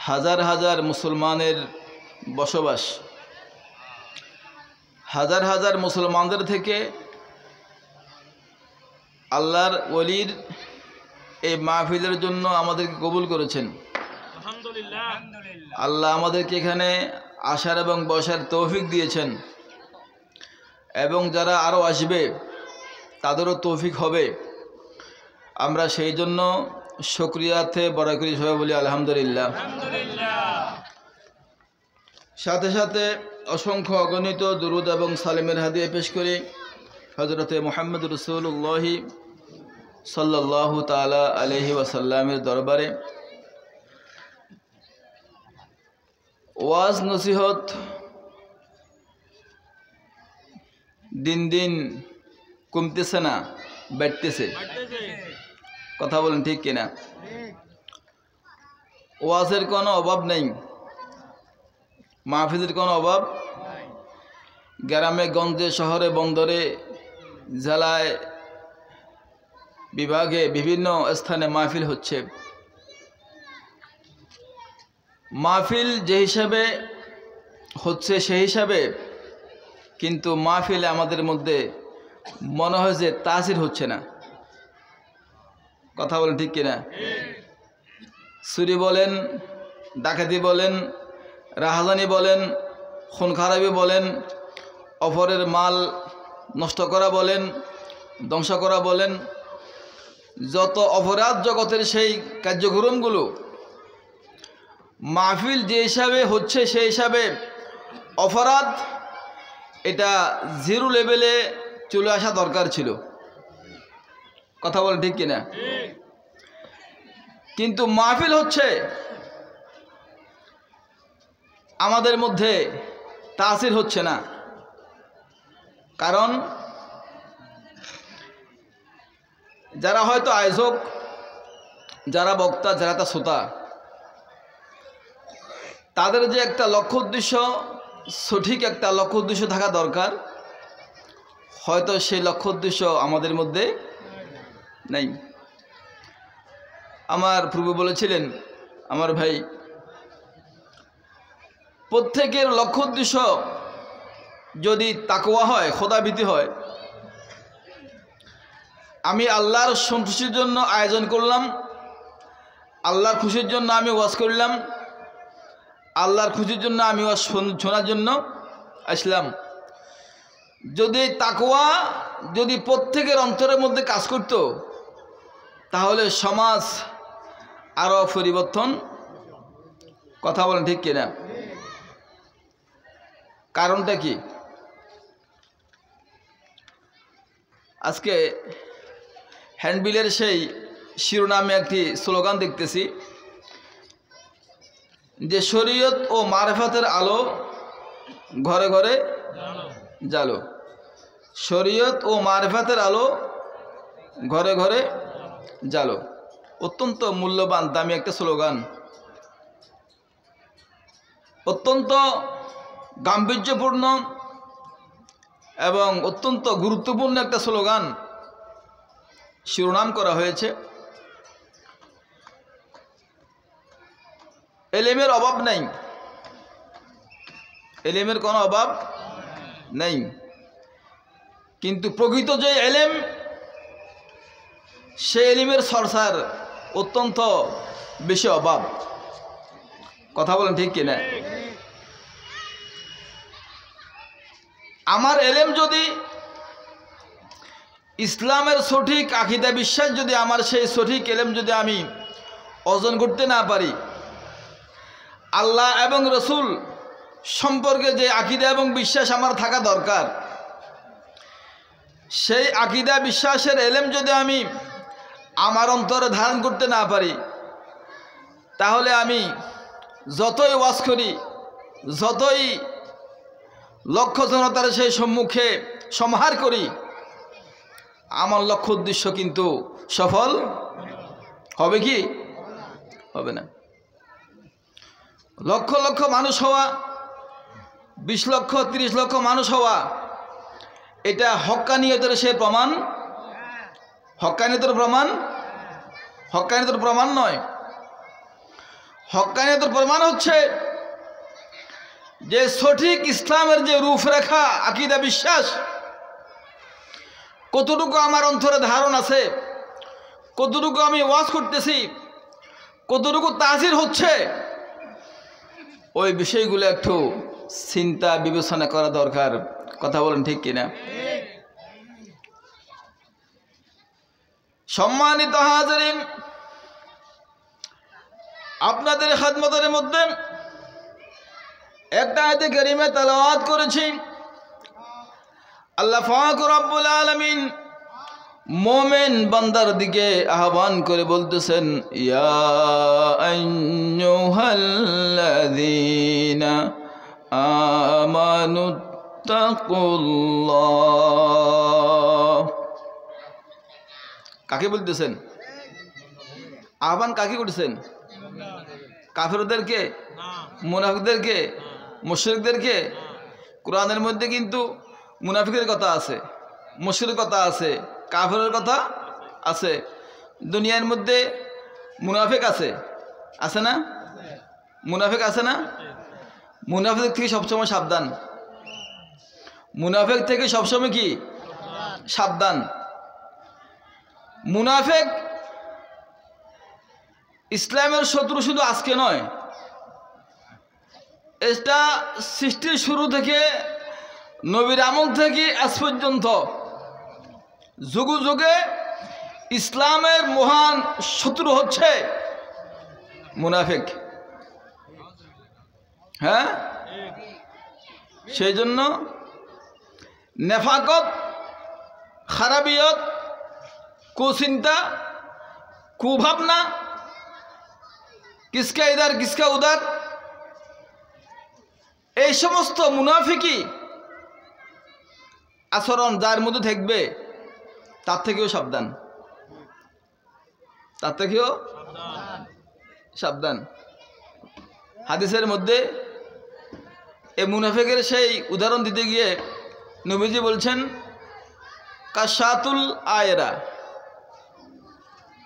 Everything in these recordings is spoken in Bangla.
হাজার হাজার মুসলমানের বসবাস। হাজার হাজার মুসলমানদের থেকে আল্লাহর ওলির এই মাহফিলের জন্য আমাদেরকে কবুল করেছেন। আলহামদুলিল্লাহ। আল্লাহ আমাদেরকে এখানে আসার এবং বসার তৌফিক দিয়েছেন, এবং যারা আরও আসবে তাদেরও তৌফিক হবে। আমরা সেই জন্য শুকরিয়াতে বড় করি, সবাই বলি আলহামদুলিল্লাহ। সাথে সাথে অসংখ্য অগণিত দুরুদ এবং সালামের হাদিয়া পেশ করি হযরতে মুহাম্মদ রাসূলুল্লাহ সাল্লাল্লাহু তাআলা আলাইহি ওয়াসাল্লামের দরবারে। ওয়াজ নসিহত দিন দিন কমতেছে না, বাড়তেছে। কথা বলেন ঠিক কিনা? ওয়াজের কোনো অভাব নেই, মাহফিলের কোনো অভাব। গ্রামে গঞ্জে শহরে বন্দরে জেলায় বিভাগে বিভিন্ন স্থানে মাহফিল হচ্ছে। মাহফিল যে হিসাবে হচ্ছে সেই হিসাবে কিন্তু মাহফিলে আমাদের মধ্যে মনে হয় যে তাসির হচ্ছে না। কথা বলেন ঠিক কিনা? চুরি বলেন, ডাকাতি বলেন, রাহাজানি বলেন, খুন খারাপি বলেন, অপরের মাল নষ্ট করা বলেন, ধ্বংস করা বলেন, যত অপরাধ জগতের সেই কার্যক্রমগুলো মাহফিল যে হিসাবে হচ্ছে সেই হিসাবে অপরাধ এটা জিরো লেভেলে চলে আসা দরকার ছিল। কথা বলেন ঠিক কিনা? কিন্তু মাহফিল হচ্ছে, আমাদের মধ্যে তাসির হচ্ছে না। কারণ যারা হয়তো আয়োজক, যারা বক্তা, যারা তা শ্রোতা, তাদের যে একটা লক্ষ্য উদ্দেশ্য, সঠিক একটা লক্ষ্য উদ্দেশ্য থাকা দরকার, হয়তো সেই লক্ষ্য উদ্দেশ্য আমাদের মধ্যে নেই। আমার পূর্বে বলেছিলেন আমার ভাই, প্রত্যেকের লক্ষ্য উদ্দেশ্য যদি তাকওয়া হয়, খোদাভীতি হয়, আমি আল্লাহর সন্তুষ্টির জন্য আয়োজন করলাম, আল্লাহর খুশির জন্য আমি ওয়াজ করলাম, আল্লাহর খুশির জন্য আমি ওয়াজ শোনার জন্য আসলাম। যদি তাকওয়া যদি প্রত্যেকের অন্তরের মধ্যে কাজ করত, তাহলে সমাজ আরও পরিবর্তন। কথা বলেন ঠিক কিনা? কারণটা কি? আজকে হ্যান্ডবিলের সেই শিরোনামে একটি স্লোগান দেখতেছি যে শরীয়ত ও মারফাতের আলো ঘরে ঘরে জ্বালো। শরীয়ত ও মারফাতের আলো ঘরে ঘরে জ্বালো। অত্যন্ত মূল্যবান দামি একটা স্লোগান, অত্যন্ত গাম্ভীর্যপূর্ণ এবং অত্যন্ত গুরুত্বপূর্ণ একটা স্লোগান শিরোনাম করা হয়েছে। এলেমের অভাব নেই, এলেমের কোনো অভাব নেই, কিন্তু প্রকৃত যে এলেম, সে এলিমের চর্চার অত্যন্ত বেশি অভাব। কথা বলেন ঠিক কিনা? আমার এলেম যদি ইসলামের সঠিক আকীদা বিশ্বাস যদি আমার সেই সঠিক এলেম যদি আমি অর্জন করতে না পারি, আল্লাহ এবং রসুল সম্পর্কে যে আকীদা এবং বিশ্বাস আমার থাকা দরকার, সেই আকীদা বিশ্বাসের এলেম যদি আমি আমার অন্তরে ধারণ করতে না পারি, তাহলে আমি যতই ওয়াজ করি, যতই লক্ষ্য জনতার সেই সম্মুখে সমাহার করি, আমার লক্ষ্য উদ্দেশ্য কিন্তু সফল হবে কি হবে না। লক্ষ লক্ষ মানুষ হওয়া, 20 লক্ষ 30 লক্ষ মানুষ হওয়া, এটা হক্কানিয়তের সে প্রমাণ, হক্কানিয়তের প্রমাণ হক্কানিয়তের প্রমাণ নয়। হক্কানিয়তের প্রমাণ হচ্ছে যে সঠিক ইসলামের যে রূপরেখা, আকীদা, বিশ্বাস কতটুকু আমার অন্তরে ধারণ আছে, কতটুকু আমি ওয়াজ করতেছি, কতটুকু তাজির হচ্ছে, ওই বিষয়গুলো একটু চিন্তা বিবেচনা করা দরকার। কথা বলেন ঠিক কিনা? সম্মানিত হাজিরিন, আপনাদের খিদমতের মধ্যে একটা আয়াতে কারিমা তেলাওয়াত করেছি। আল্লাহ পাক রব্বুল আলামিন মুমিন বান্দার দিকে আহ্বান করে বলতেছেন, ইয়া আইয়ুহাল্লাযীনা আমানুত্তাকুল্লাহ। কাকে বলতেছেন? আহ্বান কাকে করতেছেন? কাফেরদেরকে, মুনাফিকদেরকে, মুশরিকদেরকে? কোরআনের মধ্যে কিন্তু মুনাফিকের কথা আছে, মুশরিকের কথা আছে, কাফেরের কথা আছে। দুনিয়ার মধ্যে মুনাফিক আছে, আছে না? মুনাফিক আছে না? মুনাফিক থেকে সবসময় সাবধান। মুনাফিক থেকে সবসময় কি সাবধান? মুনাফিক ইসলামের শত্রু শুধু আজকে নয়, এটা সৃষ্টির শুরু থেকে, নবীর আমল থেকে আজ পর্যন্ত যুগে যুগে ইসলামের মহান শত্রু হচ্ছে মুনাফিক। হ্যাঁ, সেই জন্য নেফাকত, খারাবিয়ত, কুচিন্তা, কুভাবনা, কিসকা ইদার কিসকা উদার, এই সমস্ত মুনাফিকি আচরণ যার মধ্যে থাকবে তার থেকেও সাবধান, তার থেকেও সাবধান। হাদিসের মধ্যে এই মুনাফিকের সেই উদাহরণ দিতে গিয়ে নবীজি বলছেন, কাশাতুল আয়রা,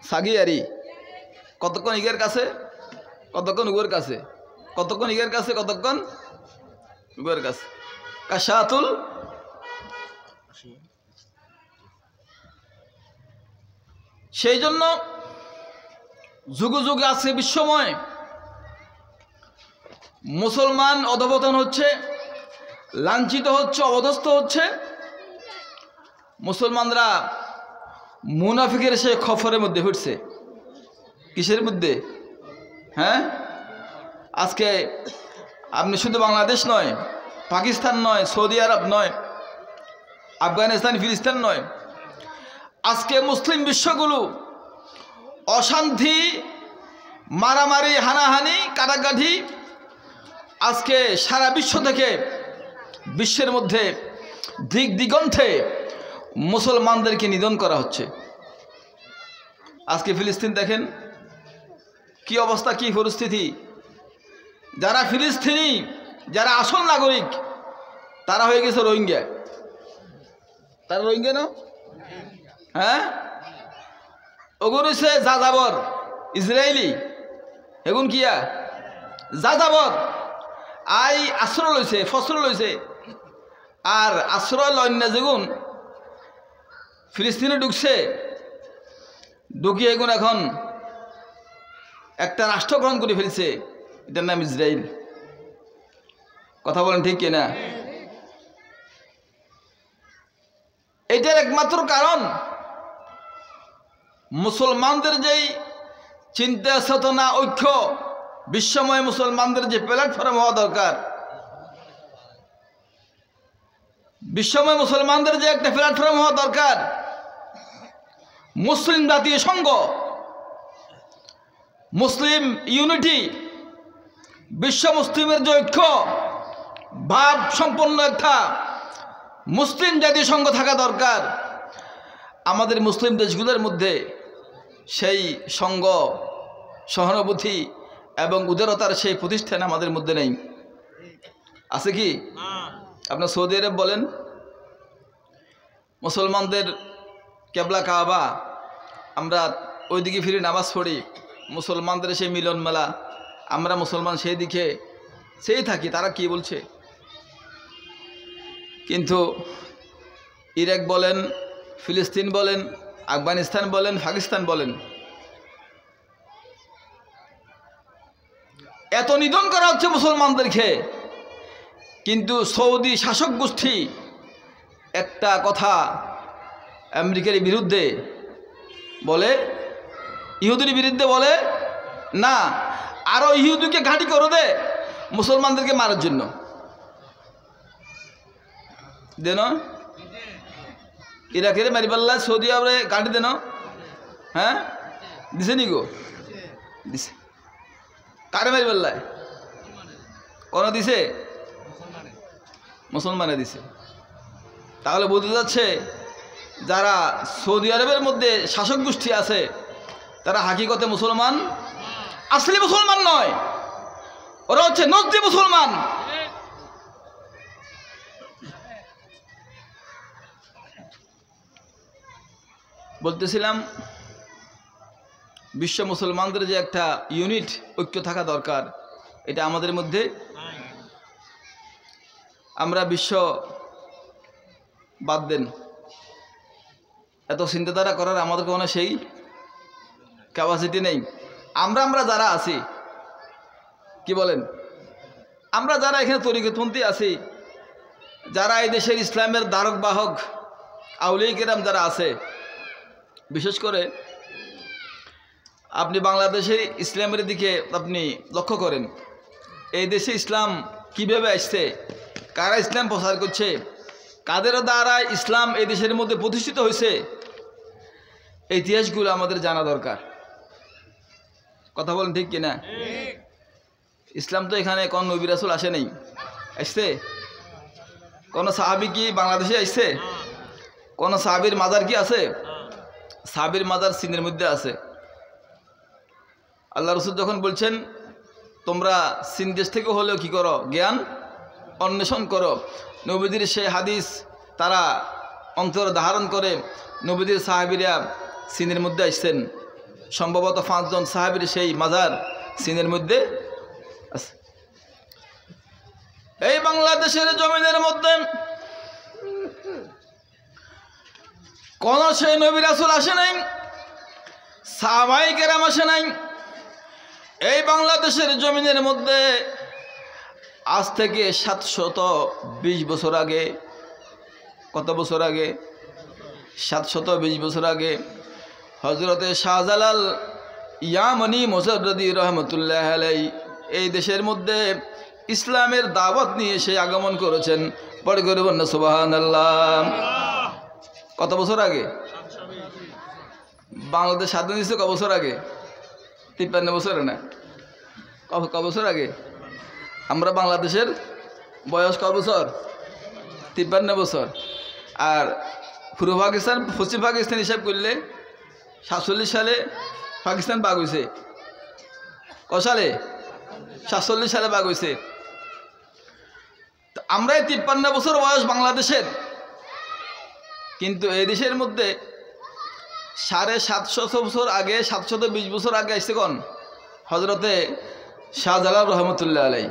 সাগিয়ারি, কতক্ষণ ইগের কাছে, কতক্ষণ উগের কাছে, কতক্ষণ ইগের কাছে, কতক্ষণ উগের কাছে। কাশাতুল, সেই জন্য যুগে যুগে আছে বিশ্বময় মুসলমান অধঃপতন হচ্ছে, লাঞ্ছিত হচ্ছে, অবদস্থ হচ্ছে। মুসলমানরা মুনাফিকের সে খফরের মধ্যে ফিরছে। কিসের মধ্যে? হ্যাঁ, আজকে আপনি শুধু বাংলাদেশ নয়, পাকিস্তান নয়, সৌদি আরব নয়, আফগানিস্তান, ফিলিস্তিন নয়, আজকে মুসলিম বিশ্বগুলো অশান্তি, মারামারি, হানাহানি, কাটাকাটি, আজকে সারা বিশ্ব থেকে বিশ্বের মধ্যে দিক দিগন্তে মুসলমানদেরকে নিধন করা হচ্ছে। আজকে ফিলিস্তিন দেখেন কি অবস্থা, কি পরিস্থিতি। যারা ফিলিস্তিনি, যারা আসল নাগরিক, তারা হয়ে গেছে রোহিঙ্গা। তারা রোহিঙ্গা না? হ্যাঁ, ওগুন হচ্ছে যাযাবর, ইসরায়েলি। এগুন কিয়া যাযাবর, আই আশ্রয় লইছে, ফসল লইছে, আর আশ্রয় লয় না যেগুন ফিলিস্তিনে ঢুকছে, ঢুকিয়ে এগুন এখন একটা রাষ্ট্র গ্রহণ করে ফেলছে, এটার নাম ইসরায়েল। কথা বলেন ঠিক কিনা? এটার একমাত্র কারণ মুসলমানদের যেই চিন্তা চেতনা, ঐক্য, বিশ্বময় মুসলমানদের যে প্ল্যাটফর্ম হওয়া দরকার, বিশ্বময় মুসলমানদের যে একটা প্ল্যাটফর্ম হওয়া দরকার, মুসলিম জাতীয় সংঘ, মুসলিম ইউনিটি, বিশ্ব মুসলিমের যে ঐক্য ভাব সম্পন্ন একটা মুসলিম জাতীয় সংঘ থাকা দরকার। আমাদের মুসলিম দেশগুলোর মধ্যে সেই সংঘ, সহানুভূতি এবং উদারতার সেই প্রতিষ্ঠান আমাদের মধ্যে নেই। আছে কি? আপনার সৌদি আরব বলেন, মুসলমানদের কেবলা কাবা আমরা ওইদিকে ফিরে নামাজ পড়ি, মুসলমানদের সেই মিলন মেলা, আমরা মুসলমান সেই দিকে সেই থাকি, তারা কি বলছে। কিন্তু ইরাক বলেন, ফিলিস্তিন বলেন, আফগানিস্তান বলেন, পাকিস্তান বলেন, এত নিধন করা হচ্ছে মুসলমানদেরকে, কিন্তু সৌদি শাসক গোষ্ঠী একটা কথা আমেরিকার বিরুদ্ধে বলে, ইহুদির বিরুদ্ধে বলে না, আরো ইহুদিকে ঘাঁটি করে দে মুসলমানদেরকে মারার জন্য। দেন ইরাকের মারিবাল্লা সৌদি আরবে ঘাঁটি দেন, হ্যাঁ দিছে নি গো? দিছে। কারে মারিবাল্লায় কোন দিছে? মুসলমানে দিছে। তাহলে বোঝা যাচ্ছে যারা সৌদি আরবের মধ্যে শাসক গোষ্ঠী আছে তারা হাকিকতে মুসলমান, আসলে মুসলমান নয়, ওরা হচ্ছে নজদি মুসলমান। বলতেছিলাম বিশ্ব মুসলমানদের যে একটা ইউনিট, ঐক্য থাকা দরকার, এটা আমাদের মধ্যে। আমরা বিশ্ব বাদ দেন, এত চিন্তাধারা করার আমাদের কোনো সেই ক্যাপাসিটি নেই। আমরা যারা আছি, কি বলেন, আমরা যারা এখানে তরিকতপন্থী আছি, যারা এই দেশের ইসলামের ধারক বাহক আউলিয়া কেরাম যারা আছে, বিশেষ করে আপনি বাংলাদেশের ইসলামের দিকে আপনি লক্ষ্য করেন, এই দেশে ইসলাম কিভাবে আসছে, কারা ইসলাম প্রচার করছে, কাদের দ্বারা ইসলাম এই দেশের মধ্যে প্রতিষ্ঠিত হয়েছে, এই ইতিহাসগুলো আমাদের জানা দরকার। কথা বলেন ঠিক কিনা? ইসলাম তো এখানে কোন নবী রাসূল আসে নাই, আসছে? কোন সাহাবী কি বাংলাদেশে আসছে? কোন সাহাবীর মাজার কি আছে? সাহাবীর মাজার চীনের মধ্যে আছে। আল্লাহ রাসূল যখন বলছেন তোমরা চীন দেশ থেকে হলেও কি করো, জ্ঞান অন্বেষণ করো, নবীদের সেই হাদিস তারা অন্তর ধারণ করে নবীদের সাহাবীরা চীনের মধ্যে আসছেন। সম্ভবত 5 জন সাহাবীর সেই মাজার চীনের মধ্যে আছে। এই বাংলাদেশের জমিনের মধ্যে কোন সেই নবী রাসূল আসে নাই, সাহাবায়ে কেরাম আসে নাই। এই বাংলাদেশের জমিনের মধ্যে আজ থেকে 720 বছর আগে, কত বছর আগে? 720 বছর আগে হযরতে শাহজালাল ইয়ামানি মুজাদ্দিদি রহমতুল্লাহ আলাইহি এই দেশের মধ্যে ইসলামের দাওয়াত নিয়ে সে আগমন করেছেন। পড়ে করে বলুন সুবহানাল্লাহ। কত বছর আগে? বাংলাদেশ স্বাধীন হয়েছে ক বছর আগে? 53 বছরে না, ক বছর আগে? আমরা বাংলাদেশের বয়স ক বছর? 53 বছর। আর পূর্ব পাকিস্তান, পশ্চিম পাকিস্তান হিসাব করলে 47 সালে পাকিস্তান ভাগ হয়েছে। ক সালে? 47 সালে ভাগ হয়েছে। আমরা 53 বছর বয়স বাংলাদেশের, কিন্তু এই দেশের মধ্যে 750 বছর আগে, 720 বছর আগে আসছে কোন? হজরতে শাহজালাল রহমতুল্লাহ আলাইহি।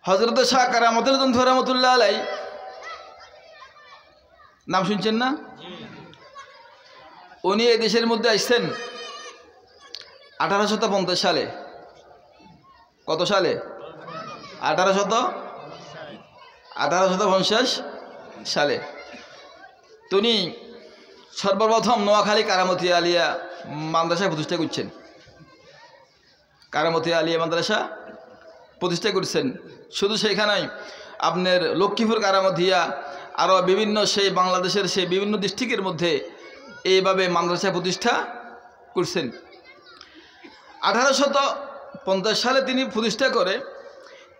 হজরতে শাহ কারামতুল জুনফি রহমতুল্লাহ আলাইহি নাম শুনছেন না? উনি এই দেশের মধ্যে আসছেন 1850 সালে। কত সালে? 1850 সালে। তিনি সর্বপ্রথম নোয়াখালী কারামতি আলিয়া মাদ্রাসা প্রতিষ্ঠা করছেন। কারামতি আলিয়া মাদ্রাসা প্রতিষ্ঠা করছেন। শুধু সেইখানেই আপনার লক্ষ্মীপুর কারামতিয়া, আরও বিভিন্ন সেই বাংলাদেশের সেই বিভিন্ন ডিস্ট্রিক্টের মধ্যে এইভাবে মাদ্রাসা প্রতিষ্ঠা করছেন। 1850 সালে তিনি প্রতিষ্ঠা করে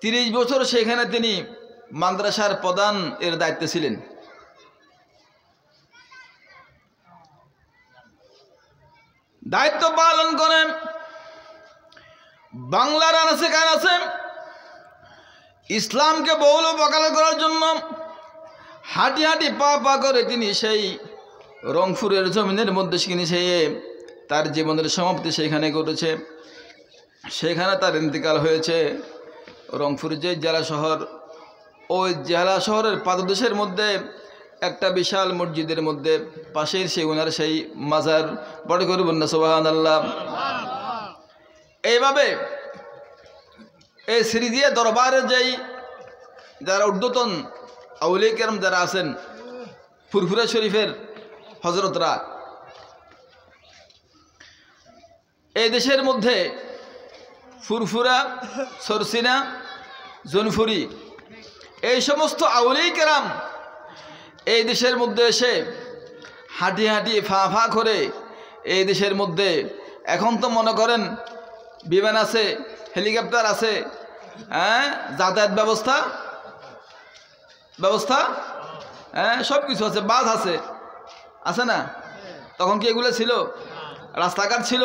30 বছর সেখানে তিনি মাদ্রাসার প্রধান এর দায়িত্বে ছিলেন। দায়িত্ব পালন করেন বাংলার আনাচে কানাচে ইসলামকে বহুল প্রকার করার জন্য হাঁটি হাঁটি পা পা করে তিনি সেই রংপুরের জমিনের মধ্যে তিনি সে তার জীবনের সমাপ্তি সেখানে ঘটেছে, সেখানে তার ইন্তেকাল হয়েছে। রংপুর যে জেলা শহর, ওই জেলা শহরের পাদদেশের মধ্যে একটা বিশাল মসজিদের মধ্যে পাশের সেই ওনার সেই মাজার, বড় করে বন্যা সুবহানাল্লাহ। এইভাবে এই সিরিজিয়া দরবারে যেই যারা ঊর্ধ্বতন আউলিয়া কেরাম যারা আছেন, ফুরফুরা শরীফের হজরতরা, এই দেশের মধ্যে ফুরফুরা, সরসিনা, জোনফুরি, এই সমস্ত আউলিয়া কেরাম এই দেশের মধ্যে এসে হাঁটি হাঁটি ফা ফা করে এই দেশের মধ্যে এখন তো মনে করেন বিমান আছে, হেলিকপ্টার আছে, হ্যাঁ, যাতায়াত ব্যবস্থা হ্যাঁ, সব কিছু আছে, বাস আছে না? তখন কি এগুলো ছিল? রাস্তাঘাট ছিল?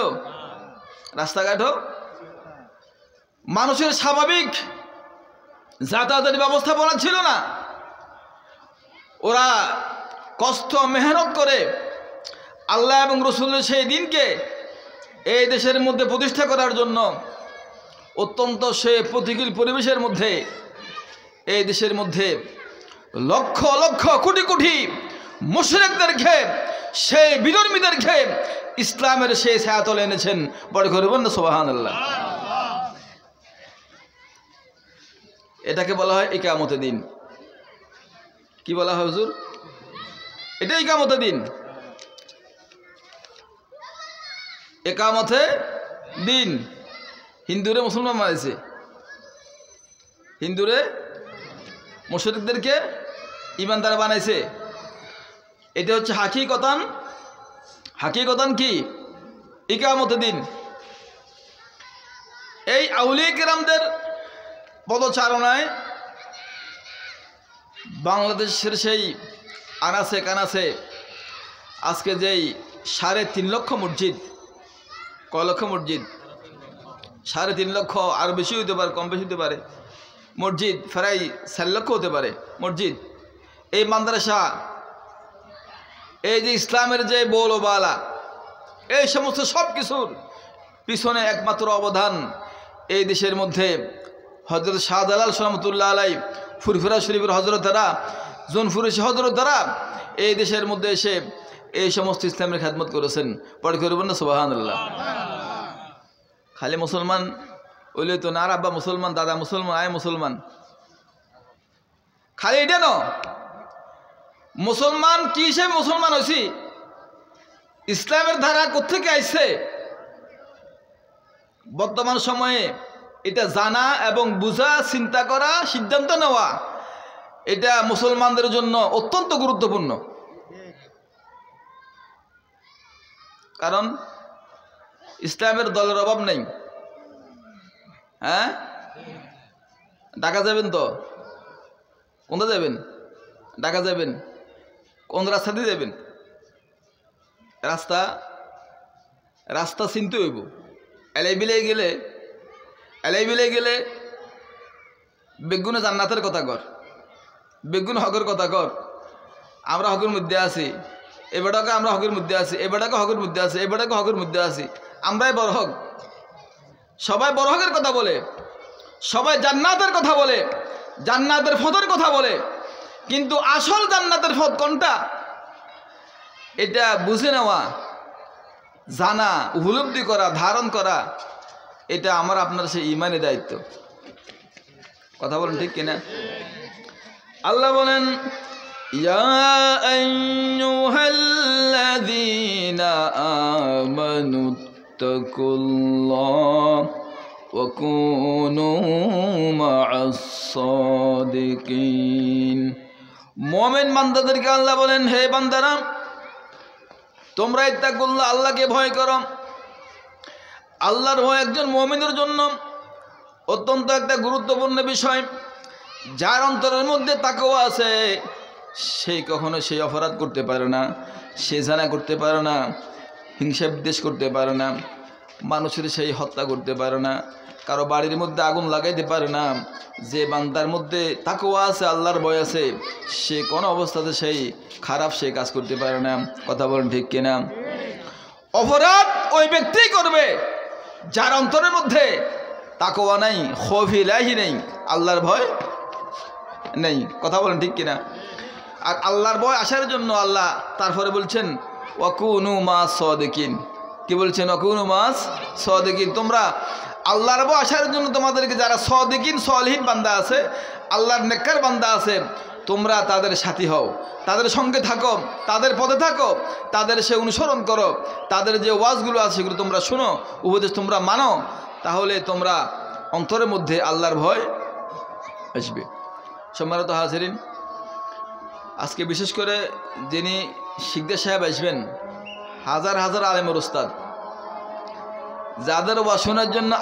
রাস্তাঘাটও মানুষের স্বাভাবিক যাতায়াতের ব্যবস্থাপনা ছিল না। ওরা কষ্ট মেহনত করে আল্লাহ এবং রসুলের সেই দিনকে এই দেশের মধ্যে প্রতিষ্ঠা করার জন্য অত্যন্ত সে প্রতিকূল পরিবেশের মধ্যে এই দেশের মধ্যে লক্ষ লক্ষ কোটি কোটি মুশরিকদেরকে, সেই বিধর্মীদেরকে ইসলামের সেই ছায়াতলে এনেছেন। বড় করে বলুন না সুবহানাল্লাহ। এটাকে বলা হয় ইকামতে দিন। কি বলা হয় হুজুর? এটা ইকামতে দিন। একামতে দিন হিন্দুরে মুসলমান বানাইছে, হিন্দুরে মুশরিকদেরকে ইমানদার বানাইছে। এটা হচ্ছে হাকিকতান কি? ইকামতে দিন। এই আউলিয়া কেরামদের পদচারণায় বাংলাদেশের সেই আনাচে কানাচে আজকে যেই 3.5 লক্ষ মসজিদ, কয় লক্ষ মসজিদ? 3.5 লক্ষ, আরও বেশি হতে পারে, কম বেশি হতে পারে। মসজিদ প্রায় 4 লক্ষ হতে পারে মসজিদ। এই মাদ্রাসা, এই যে ইসলামের যে বৌলবালা, এই সমস্ত সব কিছুর পিছনে একমাত্র অবদান এই দেশের মধ্যে হযরত শাহজালাল রহমাতুল্লাহ আলাইহি, ফুরফুরা শরীফের হজরত দ্বারা, জোনপুরের হজরত দ্বারা এই দেশের মধ্যে এসে এই সমস্ত ইসলামের খেদমত করেছেন। পড়ে করবেন না সুবহানাল্লাহ। খালি মুসলমান ওইলে তো না, আব্বা মুসলমান, দাদা মুসলমান, আয় মুসলমান, খালি এটা ন। মুসলমান কি হিসেবে মুসলমান হয়েছি? ইসলামের ধারা কোত্থেকে আইছে? বর্তমান সময়ে এটা জানা এবং বুঝা, চিন্তা করা, সিদ্ধান্ত নেওয়া, এটা মুসলমানদের জন্য অত্যন্ত গুরুত্বপূর্ণ। কারণ ইসলামের দলের অভাব নেই। হ্যাঁ, ঢাকা যাবেন তো? কোনটা যাবেন? ঢাকা যাবেন, কোন রাস্তা দিয়ে যাবেন? রাস্তা চিনতে হইব। এলাই বিলে গেলে বেগুনে জান্নাতের কথা কর, বেগুন হকের কথা কর। আমরা হকের মধ্যে আছি, এবারটাকে আমরা হকের মধ্যে আছি, এবারটাকে হকের মধ্যে আছি, এবারটাকে হকের মধ্যে আছি। আমরাই বড় হক। সবাই বড় হকের কথা বলে, সবাই জান্নাতের কথা বলে, জান্নাতের ফতের কথা বলে, কিন্তু আসল জান্নাতের ফত কোনটা এটা বুঝে নেওয়া, জানা, উপলব্ধি করা, ধারণ করা, এটা আমার আপনার সেই ইমানের দায়িত্ব। কথা বলেন ঠিক কিনা? আল্লাহ বলেন, ইয়া আইয়ুহাল্লাযীনা আমানু তাকুল্লাহ ওয়া কুনু মা'আস সাদিকিন। মুমিন বান্দাদেরকে আল্লাহ বলেন, হে বান্দারা, তোমরা ইত্তাকুল্লাহ, আল্লাহকে ভয় করো। আল্লাহর ভয় একজন মুমিনের জন্য অত্যন্ত একটা গুরুত্বপূর্ণ বিষয়। যার অন্তরের মধ্যে তাকওয়া আছে, সেই কখনো সেই অপরাধ করতে পারে না, সে জানা করতে পারে না, হিংসা বিদ্বেষ করতে পারে না, মানুষের সেই হত্যা করতে পারে না, কারো বাড়ির মধ্যে আগুন লাগাইতে পারে না। যে বান্দার মধ্যে তাকওয়া আছে, আল্লাহর ভয় আছে, সে কোনো অবস্থাতে সেই খারাপ সে কাজ করতে পারে না। কথা বলেন ঠিক কিনা? অপরাধ ওই ব্যক্তিই করবে যার অন্তরের মধ্যে তাকওয়া নাই, খৌফ ইলাহি নেই, আল্লাহর ভয় নেই। কথা বলেন ঠিক কিনা? আর আল্লাহর ভয় আসার জন্য আল্লাহ তারপরে বলছেন ওয়াকুনু মাস সাদিকিন। কি বলছেন? ওয়াকুনু মাস সাদিকিন। তোমরা আল্লাহর ভয় আসার জন্য তোমাদেরকে যারা সাদিকিন সলিহিন বান্দা আছে, আল্লাহর নেককার বান্দা আছে, তোমরা তাদের সাথী হও, তাদের সঙ্গে থাকো, তাদের পথে থাকো, তাদের সে অনুসরণ করো, তাদের যে ওয়াজগুলো আছে সেগুলো তোমরা শোনো, উপদেশ তোমরা মানো, তাহলে তোমরা অন্তরের মধ্যে আল্লাহর ভয় আসবে। সম্মানিত হাজিরিন, আজকে বিশেষ করে যিনি শিকদার সাহেব আসবেন, হাজার হাজার আলেমের উস্তাদ, যাদের ওয়াজ শোনার জন্য